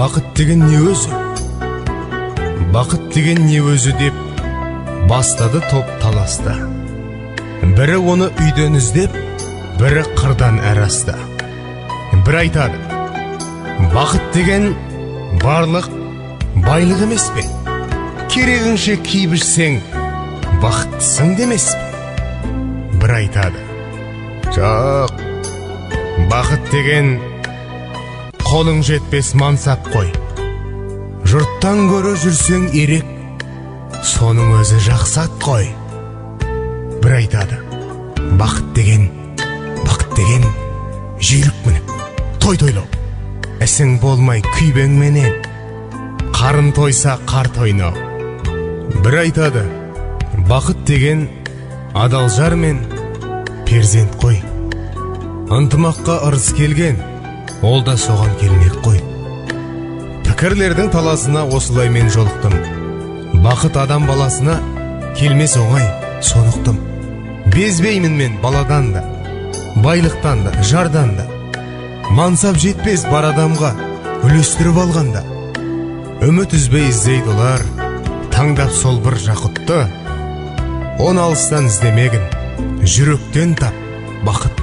Бақыт деген не өзі? Бақыт деген не өзі деп бастады топ таласта. Бірі оны үйден іздеп, бірі қырдан әрасты. Бір айтады, бақыт деген барлық байлық емес пе? Керегіңше киіп-ішсең бақыттысың демес пе? Бір айтады, жоқ, бақыт деген қолың жетпес мансап қой. Жұрттан көрі жүрсең ерек, соның өзі жақсат қой. Бір айтады, бақыт деген жүйрік мініп, той тойлау. Әсің болмай күйбеңменен, қарын тойса қарт ойнау. Бір айтады, бақыт деген адал жар мен перзент қой. Ынтымаққа ырыс келген, ол да соған келмек қой. Пікірлердің таласына осылай мен жолықтым. Бақыт адам баласына келмес оңай, сонықты. Безбеймін мен баладан да, байлықтан да, жардан да. Мансап жетпес бар адамға үлестіріп алғанда. Үміт үзбей іздейді олар, таңдап сол бір жақұтты. Он алыстан іздемегін, жүректен тап бақыт.